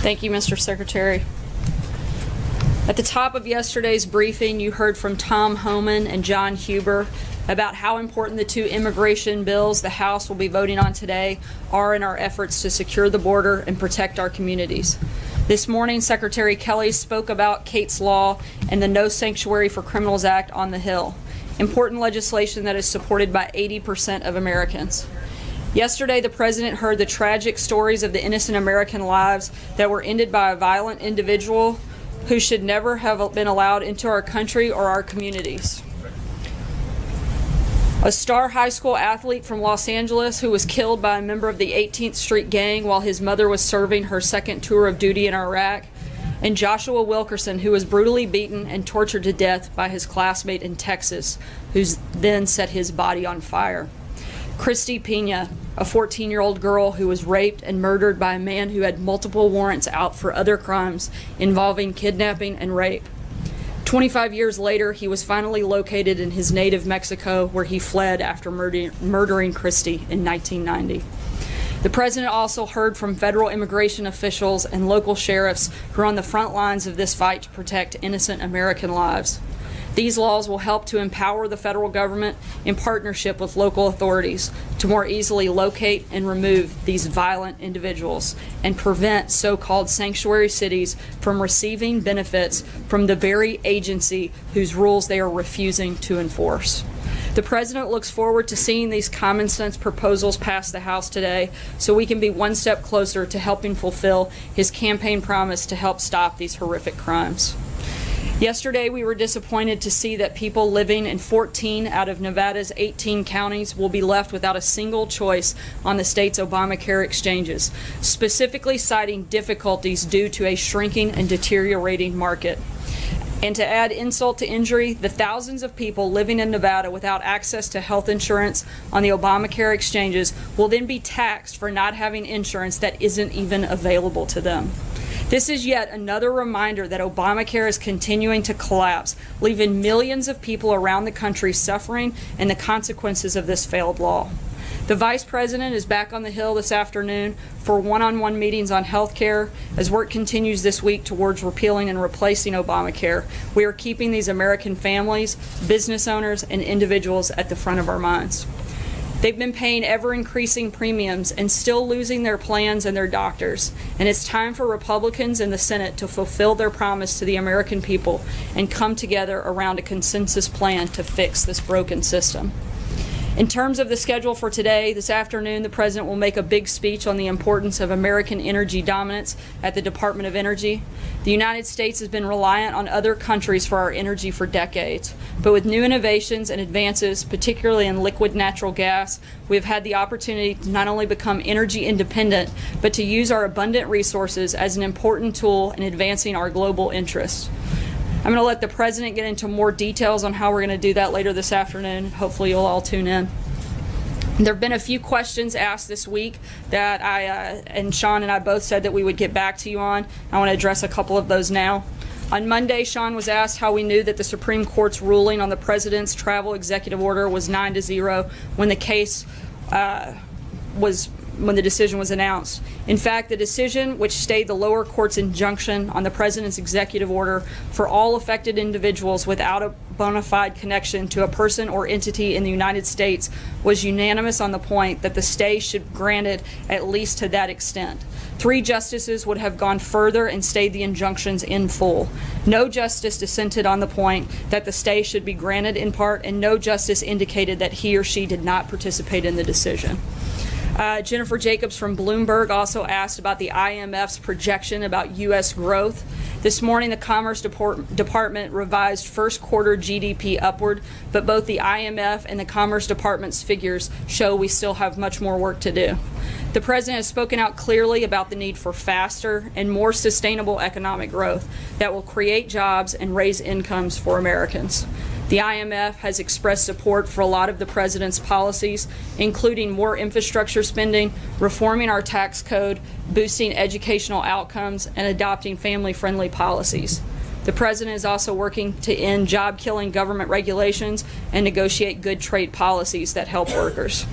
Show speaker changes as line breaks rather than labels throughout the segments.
Thank you, Mr. Secretary. At the top of yesterday's briefing, you heard from Tom Homan and John Huber about how important the two immigration bills the House will be voting on today are in our efforts to secure the border and protect our communities. This morning, Secretary Kelly spoke about Kate's Law and the No Sanctuary for Criminals Act on the Hill, important legislation that is supported by 80% of Americans. Yesterday, the President heard the tragic stories of the innocent American lives that were ended by a violent individual who should never have been allowed into our country or our communities. A star high school athlete from Los Angeles who was killed by a member of the 18th Street Gang while his mother was serving her second tour of duty in Iraq, and Joshua Wilkerson, who was brutally beaten and tortured to death by his classmate in Texas, who then set his body on fire. Christy Pena, a 14-year-old girl who was raped and murdered by a man who had multiple warrants out for other crimes involving kidnapping and rape. 25 years later, he was finally located in his native Mexico, where he fled after murdering Christy in 1990. The President also heard from federal immigration officials and local sheriffs who are on the front lines of this fight to protect innocent American lives. These laws will help to empower the federal government in partnership with local authorities to more easily locate and remove these violent individuals and prevent so-called sanctuary cities from receiving benefits from the very agency whose rules they are refusing to enforce. The President looks forward to seeing these common sense proposals pass the House today so we can be one step closer to helping fulfill his campaign promise to help stop these horrific crimes. Yesterday, we were disappointed to see that people living in 14 out of Nevada's 18 counties will be left without a single choice on the state's Obamacare exchanges, specifically citing difficulties due to a shrinking and deteriorating market. And to add insult to injury, the thousands of people living in Nevada without access to health insurance on the Obamacare exchanges will then be taxed for not having insurance that isn't even available to them. This is yet another reminder that Obamacare is continuing to collapse, leaving millions of people around the country suffering and the consequences of this failed law. The Vice President is back on the Hill this afternoon for one-on-one meetings on health care as work continues this week towards repealing and replacing Obamacare. We are keeping these American families, business owners, and individuals at the front of our minds. They've been paying ever-increasing premiums and still losing their plans and their doctors. And it's time for Republicans in the Senate to fulfill their promise to the American people and come together around a consensus plan to fix this broken system. In terms of the schedule for today, this afternoon, the President will make a big speech on the importance of American energy dominance at the Department of Energy. The United States has been reliant on other countries for our energy for decades, but with new innovations and advances, particularly in liquid natural gas, we have had the opportunity to not only become energy independent, but to use our abundant resources as an important tool in advancing our global interests. I'm going to let the President get into more details on how we're going to do that later this afternoon. Hopefully you'll all tune in. There have been a few questions asked this week that and Sean and I both said that we would get back to you on. I want to address a couple of those now. On Monday, Sean was asked how we knew that the Supreme Court's ruling on the President's travel executive order was 9-0 when the case when the decision was announced. In fact, the decision, which stayed the lower court's injunction on the President's executive order for all affected individuals without a bona fide connection to a person or entity in the United States, was unanimous on the point that the stay should be granted at least to that extent. 3 justices would have gone further and stayed the injunctions in full. No justice dissented on the point that the stay should be granted in part, and no justice indicated that he or she did not participate in the decision. Jennifer Jacobs from Bloomberg also asked about the IMF's projection about U.S. growth. This morning, the Commerce Department revised first quarter GDP upward, but both the IMF and the Commerce Department's figures show we still have much more work to do. The President has spoken out clearly about the need for faster and more sustainable economic growth that will create jobs and raise incomes for Americans. The IMF has expressed support for a lot of the President's policies, including more infrastructure spending, reforming our tax code, boosting educational outcomes, and adopting family-friendly policies. The President is also working to end job-killing government regulations and negotiate good trade policies that help workers.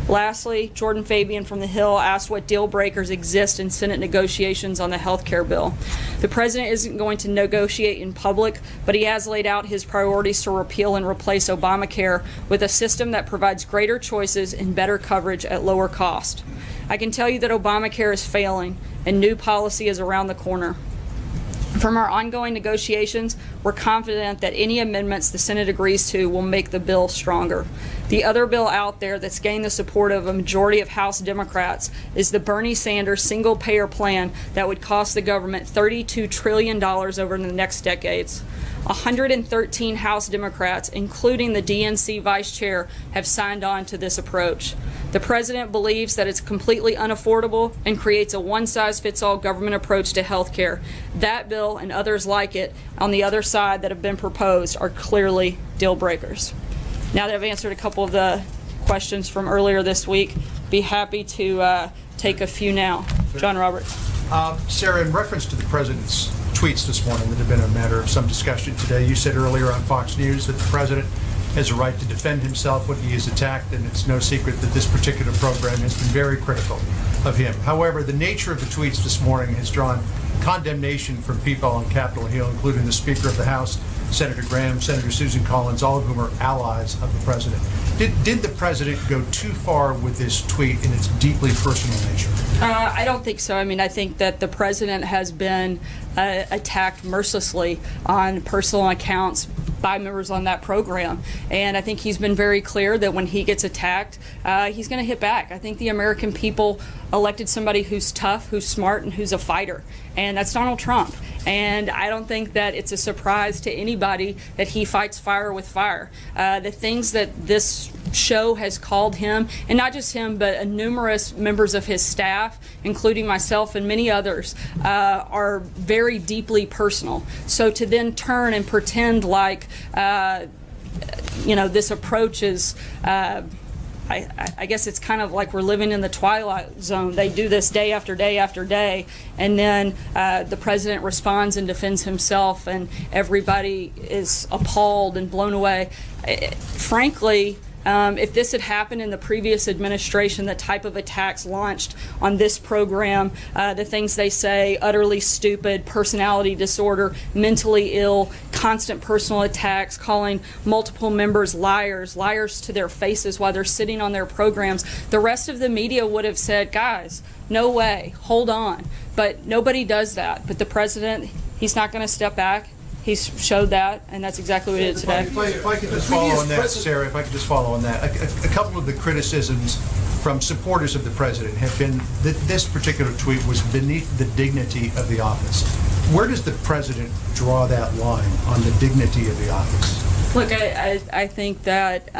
Lastly, Jordan Fabian from the Hill asked what deal breakers exist in Senate negotiations on the health care bill. The president isn't going to negotiate in public, but he has laid out his priorities to repeal and replace Obamacare with a system that provides greater choices and better coverage at lower cost. I can tell you that Obamacare is failing and new policy is around the corner. From our ongoing negotiations, we're confident that any amendments the Senate agrees to will make the bill stronger. The other bill out there that's gained the support of a majority of House Democrats is the Bernie Sanders single-payer plan that would cost the government $32 trillion over the next decades. 113 House Democrats, including the DNC vice chair, have signed on to this approach. The president believes that it's completely unaffordable and creates a one-size-fits-all government approach to health care. That bill and others like it on the other side that have been proposed are clearly deal breakers. Now that I've answered a couple of the questions from earlier this week, be happy to take a few now. John Roberts.
Sarah, in reference to the president's tweets this morning that have been a matter of some discussion today, you said earlier on Fox News that the president has a right to defend himself when he is attacked, and it's no secret that this particular program has been very critical of him. However, the nature of the tweets this morning has drawn condemnation from people on Capitol Hill, including the Speaker of the House, Senator Graham, Senator Susan Collins, all of whom are allies of the president. Did the president go too far with this tweet in its deeply personal nature?
I don't think so. I mean, I think that the president has been attacked mercilessly on personal accounts by members on that program. And I think he's been very clear that when he gets attacked, he's going to hit back. I think the American people elected somebody who's tough, who's smart, and who's a fighter. And that's Donald Trump. And I don't think that it's a surprise to anybody that he fights fire with fire. The things that this show has called him, and not just him, but numerous members of his staff, including myself and many others, are very deeply personal. So to then turn and pretend like, this approach is, I guess it's kind of like we're living in the twilight zone. They do this day after day after day, and then the president responds and defends himself, and everybody is appalled and blown away. Frankly, if this had happened in the previous administration, the type of attacks launched on this program, the things they say, utterly stupid, personality disorder, mentally ill, constant personal attacks, calling multiple members liars to their faces while they're sitting on their programs, the rest of the media would have said, guys, no way, hold on. But nobody does that. But the president, he's not going to step back. He's showed that, and that's exactly what he did today.
If I could just follow on that, Sarah, if I could just follow on that. A couple of the criticisms from supporters of the president have been that this particular tweet was beneath the dignity of the office. Where does the president draw that line on the dignity of the office?
Look, I think that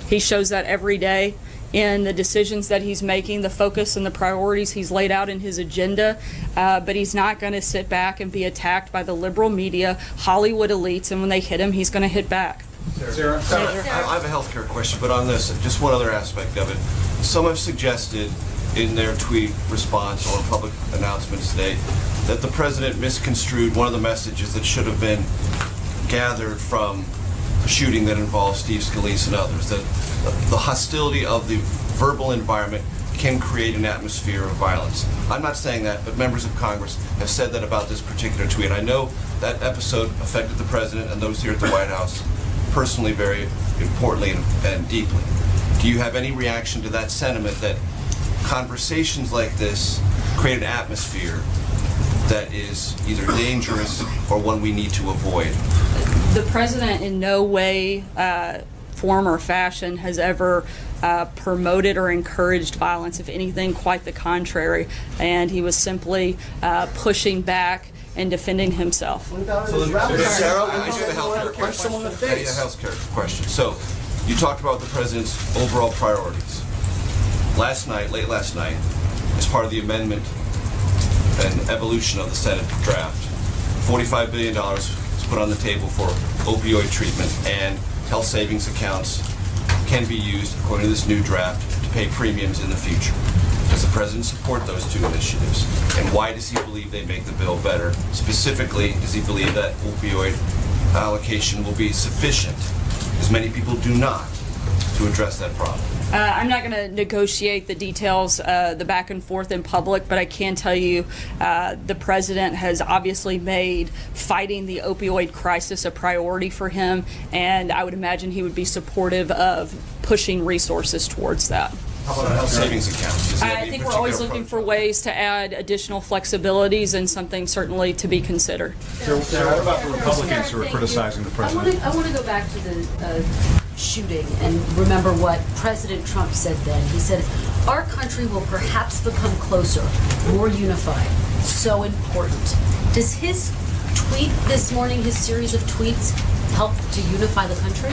he shows that every day in the decisions that he's making, the focus and the priorities he's laid out in his agenda, but he's not going to sit back and be attacked by the liberal media, Hollywood elites, and when they hit him, he's going to hit back.
Sarah. I have a healthcare question, but on this, just one other aspect of it. Some have suggested in their tweet response or public announcements today that the president misconstrued one of the messages that should have been gathered from a shooting that involved Steve Scalise and others, that the hostility of the verbal environment can create an atmosphere of violence. I'm not saying that, but members of Congress have said that about this particular tweet. I know that episode affected the president and those here at the White House personally, very importantly and deeply. Do you have any reaction to that sentiment that conversations like this create an atmosphere that is either dangerous or one we need to avoid?
The president in no way, form or fashion has ever promoted or encouraged violence. If anything, quite the contrary. And he was simply pushing back and defending himself.
So Sarah, I do have a healthcare question. Healthcare question. So you talked about the president's overall priorities. Late last night, as part of the amendment and evolution of the Senate draft, $45 billion was put on the table for opioid treatment, and health savings accounts can be used, according to this new draft, to pay premiums in the future. Does the president support those two initiatives? And why does he believe they make the bill better? Specifically, does he believe that opioid allocation will be sufficient, as many people do not, to address that problem?
I'm not going to negotiate the details, the back and forth in public, but I can tell you the president has obviously made fighting the opioid crisis a priority for him, and I would imagine he would be supportive of pushing resources towards that.
How about health savings accounts? Does he have
I
any
think we're always
particular
looking
approach?
for ways to add additional flexibilities and something certainly to be considered.
Sarah, what about the Republicans who are criticizing the president?
I want to go back to the shooting and remember what President Trump said then. He said, our country will perhaps become closer, more unified, so important. Does his tweet this morning, his series of tweets, help to unify the country?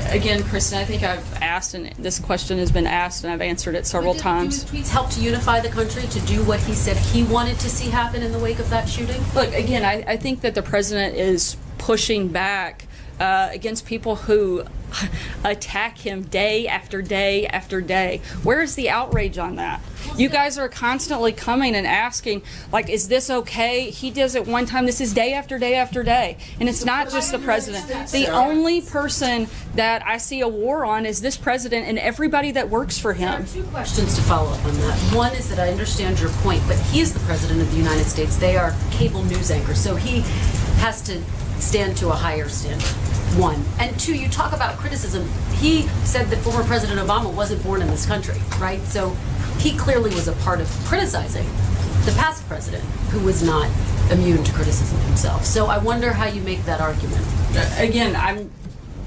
Again, Kristen, I think I've asked, and this question has been asked, and I've answered it several times.
Do his tweets help to unify the country, to do what he said he wanted to see happen in the wake of that shooting?
Look, again, I think that the president is pushing back against people who attack him day after day after day. Where is the outrage on that? You guys are constantly coming and asking, like, is this okay? He does it one time. This is day after day after day. And it's not just the president. The only person that I see a war on is this president and everybody that works for
There are
him.
two questions to follow up on that. One is that I understand your point, but he is the president of the United States. They are cable news anchors, so he has to stand to a higher standard. One. And two, you talk about criticism. He said that former President Obama wasn't born in this country, right? So he clearly was a part of criticizing the past president, who was not immune to criticism himself. So I wonder how you make that argument.
Again,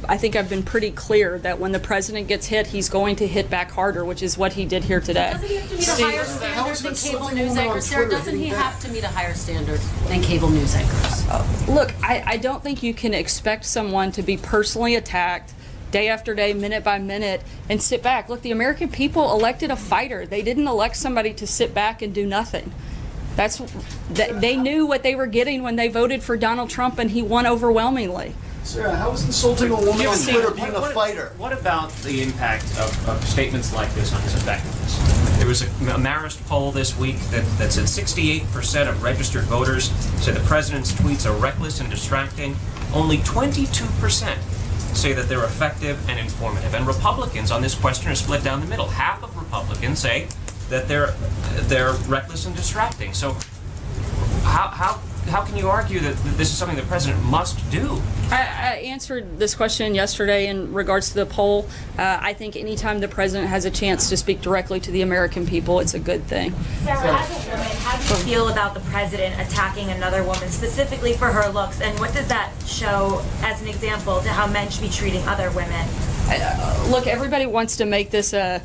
I think I've been pretty clear that when the president gets hit, he's going to hit back harder, which is what he did here today.
Doesn't he have to meet a higher standard than cable news anchors? Sarah, doesn't he have to meet a higher standard than cable news anchors?
Look, I don't think you can expect someone to be personally attacked day after day, minute by minute, and sit back. Look, the American people elected a fighter. They didn't elect somebody to sit back and do nothing. They knew what they were getting when they voted for Donald Trump, and he won overwhelmingly.
Sarah, how is insulting a woman on Twitter being a fighter?
What about the impact of statements like this on his effectiveness? There was a Marist poll this week that said 68% of registered voters said the president's tweets are reckless and distracting. Only 22% say that they're effective and informative. And Republicans on this question are split down the middle. Half of Republicans say that they're reckless and distracting. So how can you argue that this is something the president must do?
I answered this question yesterday in regards to the poll. I think anytime the president has a chance to speak directly to the American people, it's a good thing.
Sarah, as a woman, how do you feel about the president attacking another woman specifically for her looks, and what does that show as an example to how men should be treating other women?
Look, everybody wants to make this an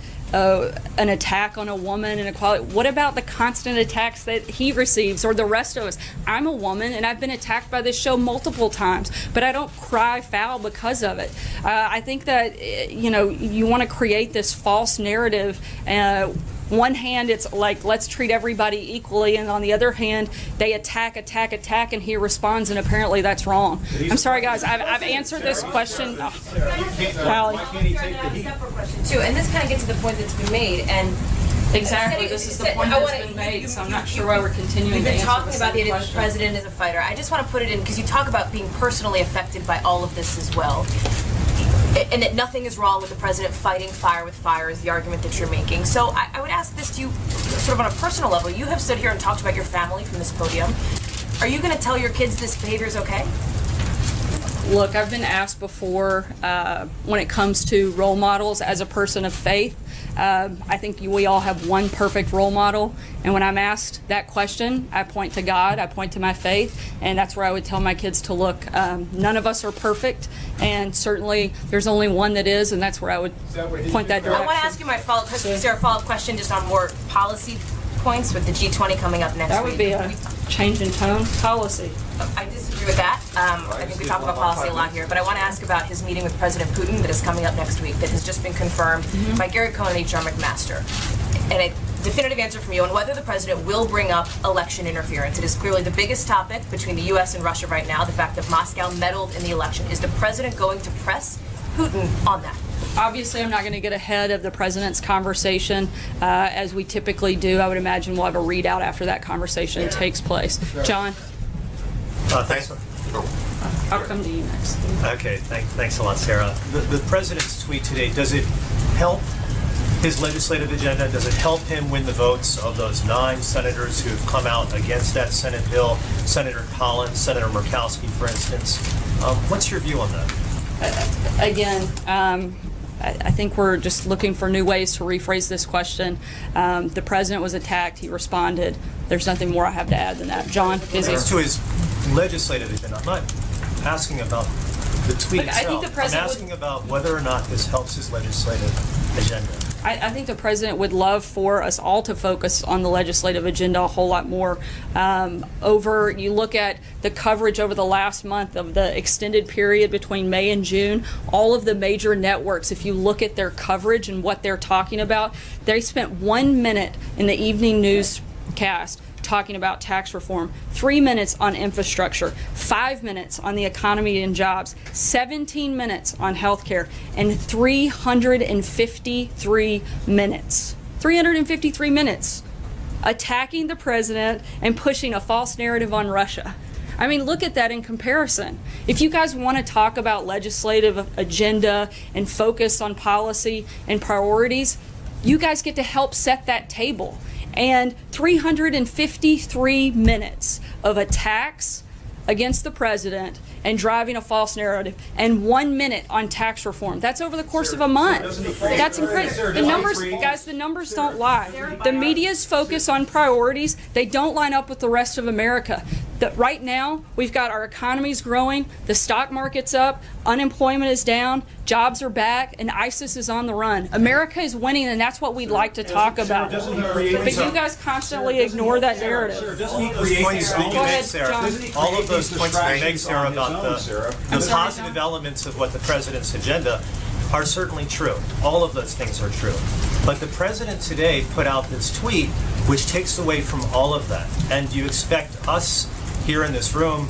attack on a woman and equality. What about the constant attacks that he receives or the rest of us? I'm a woman and I've been attacked by this show multiple times, but I don't cry foul because of it. I think that, you want to create this false narrative. One hand, it's like, let's treat everybody equally, and on the other hand, they attack, and he responds, and apparently that's wrong. I'm sorry, guys. I've answered this question. Hallie.
Too, and this kind of gets to the point that's been made, and
Exactly. This is the point that's been made, so I'm not sure why we're continuing to answer the same question.
You've been talking about the idea that the president is a fighter. I just want to put it in, because you talk about being personally affected by all of this as well. And that nothing is wrong with the president fighting fire with fire is the argument that you're making. So I would ask this to you sort of on a personal level. You have stood here and talked about your family from this podium. Are you going to tell your kids this behavior is okay?
Look, I've been asked before when it comes to role models as a person of faith. I think we all have one perfect role model, and when I'm asked that question, I point to God, I point to my faith, and that's where I would tell my kids to look. None of us are perfect, and certainly there's only one that is, and that's where I would point that direction.
I want to ask you my follow-up question just on more policy points with the G20 coming up next week.
That would be a change in tone policy.
I disagree with that. I think we talk about policy a lot here, but I want to ask about his meeting with President Putin that is coming up next week that has just been confirmed by Garrett Cohen and HR McMaster. And a definitive answer from you on whether the president will bring up election interference. It is clearly the biggest topic between the U.S. and Russia right now, the fact that Moscow meddled in the election. Is the president going to press Putin on that?
Obviously, I'm not going to get ahead of the president's conversation, as we typically do. I would imagine we'll have a readout after that conversation takes place. John?
Thanks.
I'll come to you next.
Okay, thanks a lot, Sarah. The president's tweet today, does it help his legislative agenda? Does it help him win the votes of those 9 senators who have come out against that Senate bill? Senator Collins, Senator Murkowski, for instance. What's your view on that?
Again, I think we're just looking for new ways to rephrase this question. The president was attacked. He responded. There's nothing more I have to add than that. John, busy.
As to his legislative agenda, I'm not asking about the tweet
Look, I
itself.
think the president
I'm asking about whether or not this helps his legislative agenda.
I think the president would love for us all to focus on the legislative agenda a whole lot more. You look at the coverage over the last month of the extended period between May and June, all of the major networks, if you look at their coverage and what they're talking about, they spent 1 minute in the evening newscast talking about tax reform, 3 minutes on infrastructure, 5 minutes on the economy and jobs, 17 minutes on healthcare, and 353 minutes attacking the president and pushing a false narrative on Russia. I mean, look at that in comparison. If you guys want to talk about legislative agenda and focus on policy and priorities, you guys get to help set that table. And 353 minutes of attacks against the president and driving a false narrative, and 1 minute on tax reform. That's over the course of a month. That's incredible. The numbers, guys, the numbers don't lie. The media's focus on priorities, they don't line up with the rest of America. Right now, we've got our economy's growing, the stock market's up, unemployment is down, jobs are back, and ISIS is on the run. America is winning, and that's what we'd like to talk about. But you guys constantly ignore that narrative.
Points that you
Go
make,
ahead,
Sarah.
John.
All of those points that you make, Sarah, about the positive elements of what the president's agenda are certainly true. All of those things are true. But the president today put out this tweet which takes away from all of that. And you expect us here in this room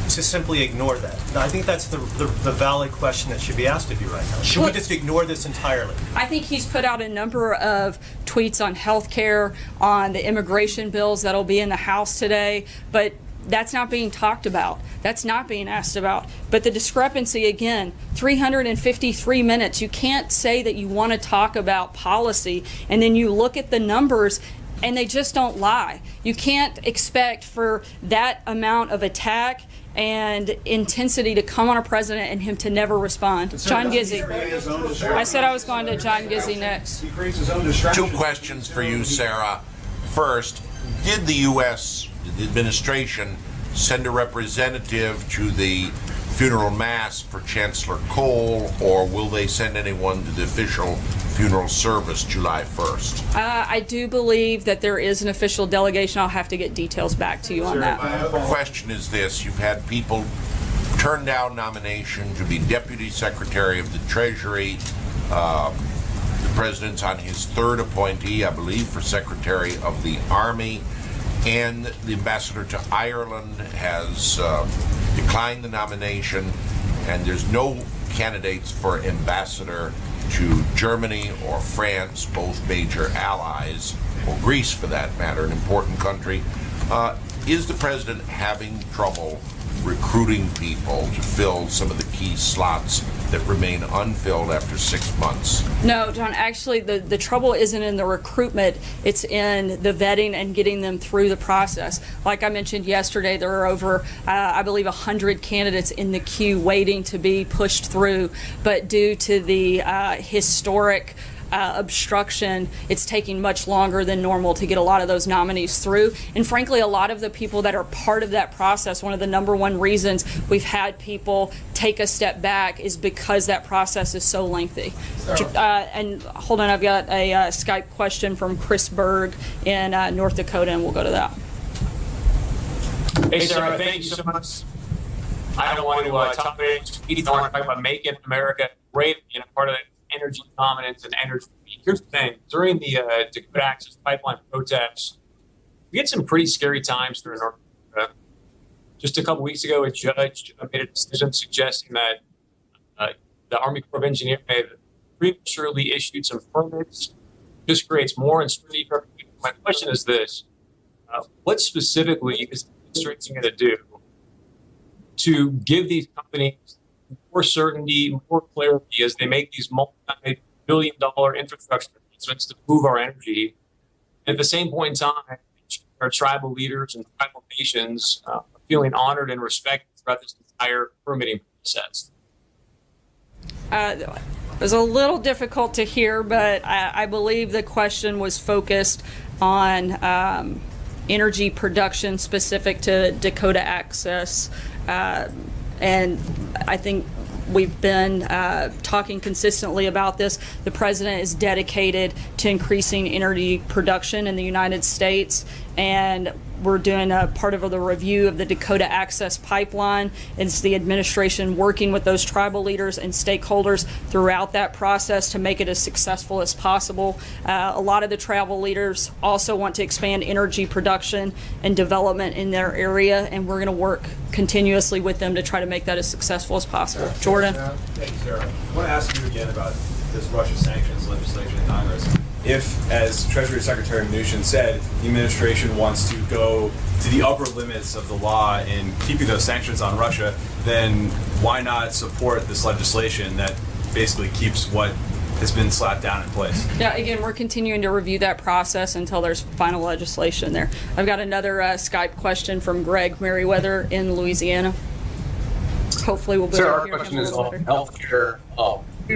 to simply ignore that? Now, I think that's the valid question that should be asked of you right now. Should we just ignore this entirely?
I think he's put out a number of tweets on health care, on the immigration bills that'll be in the House today, but that's not being talked about. That's not being asked about. But the discrepancy, again, 353 minutes. You can't say that you want to talk about policy and then you look at the numbers and they just don't lie. You can't expect for that amount of attack and intensity to come on a president and him to never respond. John Gizzi. I said I was going to John Gizzi next.
2 questions for you, Sarah. First, did the U.S. administration send a representative to the funeral mass for Chancellor Kohl, or will they send anyone to the official funeral service July 1st?
I do believe that there is an official delegation. I'll have to get details back to you on that.
The question is this. You've had people turn down nomination to be Deputy Secretary of the Treasury. The President's on his 3rd appointee, I believe, for Secretary of the Army. And the ambassador to Ireland has declined the nomination, and there's no candidates for ambassador to Germany or France, both major allies, or Greece for that matter, an important country. Is the president having trouble recruiting people to fill some of the key slots that remain unfilled after 6 months?
No, John, actually the trouble isn't in the recruitment, it's in the vetting and getting them through the process. Like I mentioned yesterday, there are over, I believe, 100 candidates in the queue waiting to be pushed through, but due to the historic obstruction, it's taking much longer than normal to get a lot of those nominees through. And frankly, a lot of the people that are part of that process, one of the number one reasons we've had people take a step back is because that process is so lengthy. And hold on, I've got a Skype question from Chris Berg in North Dakota, and we'll go to that.
Hey, Sarah, thank you so much. I don't want to talk about I want to talk about making America great, part of the energy dominance and energy. Here's the thing. During the Dakota Access Pipeline protests, we had some pretty scary times through North Dakota. Just a couple weeks ago, a judge made a decision suggesting that the Army Corps of Engineers may have prematurely issued some permits. This creates more uncertainty. My question is this. What specifically is the administration going to do to give these companies more certainty, more clarity as they make these billion-dollar infrastructure investments to move our energy. At the same point in time, our tribal leaders and tribal nations are feeling honored and respected throughout this entire permitting process.
It was a little difficult to hear, but I believe the question was focused on energy production specific to Dakota Access. And I think we've been talking consistently about this. The president is dedicated to increasing energy production in the United States, and we're doing a part of the review of the Dakota Access Pipeline. It's the administration working with those tribal leaders and stakeholders throughout that process to make it as successful as possible. A lot of the tribal leaders also want to expand energy production and development in their area, and we're going to work continuously with them to try to make that as successful as possible. Jordan?
Thank you, Sarah. I want to ask you again about this Russia sanctions legislation in Congress. If, as Treasury Secretary Mnuchin said, the administration wants to go to the upper limits of the law in keeping those sanctions on Russia, then why not support this legislation that basically keeps what has been slapped down in place?
Yeah, again, we're continuing to review that process until there's final legislation there. I've got another Skype question from Greg Merriweather in Louisiana. Hopefully we'll be able to hear him.
Our question is on health care.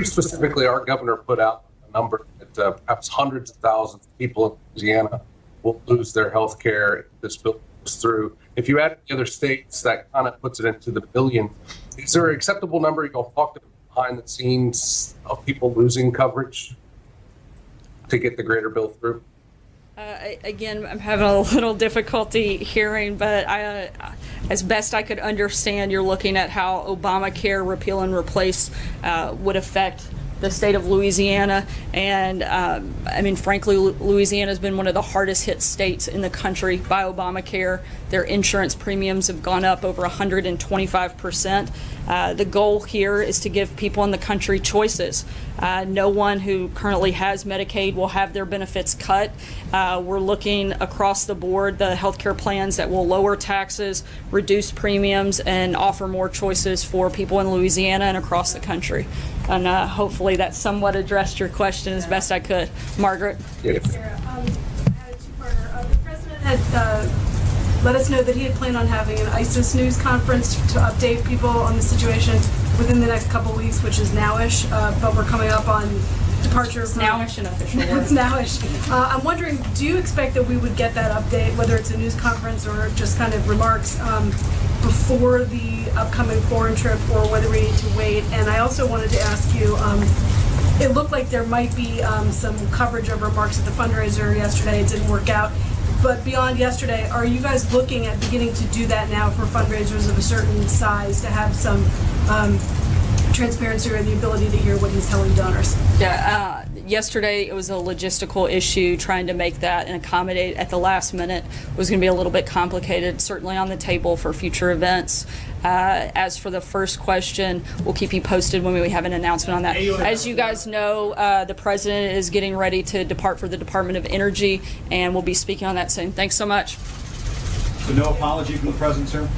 Specifically, our governor put out a number that perhaps hundreds of thousands of people in Louisiana will lose their health care if this bill goes through. If you add the other states, that kind of puts it into the billion. Is there an acceptable number you'll talk to behind the scenes of people losing coverage to get the greater bill through?
Again, I'm having a little difficulty hearing, but as best I could understand, you're looking at how Obamacare repeal and replace would affect the state of Louisiana. And I mean, frankly, Louisiana has been one of the hardest hit states in the country by Obamacare. Their insurance premiums have gone up over 125%. The goal here is to give people in the country choices. No one who currently has Medicaid will have their benefits cut. We're looking across the board, the healthcare plans that will lower taxes, reduce premiums, and offer more choices for people in Louisiana and across the country. And hopefully that somewhat addressed your question as best I could. Margaret?
Sarah, I had a two-parter. The president had let us know that he had planned on having an ISIS news conference to update people on the situation within the next couple weeks, which is nowish, but we're coming up on departure.
It's nowish an official word.
It's nowish. I'm wondering, do you expect that we would get that update, whether it's a news conference or just kind of remarks, before the upcoming foreign trip, or whether we need to wait? And I also wanted to ask you, it looked like there might be some coverage of remarks at the fundraiser yesterday. It didn't work out. But beyond yesterday, are you guys looking at beginning to do that now for fundraisers of a certain size, to have some transparency or the ability to hear what he's telling donors?
Yeah, yesterday it was a logistical issue. Trying to make that and accommodate at the last minute was going to be a little bit complicated, certainly on the table for future events. As for the first question, we'll keep you posted when we have an announcement on that. As you guys know, the president is getting ready to depart for the Department of Energy, and we'll be speaking on that soon. Thanks so much.
So no apology from the president, sir?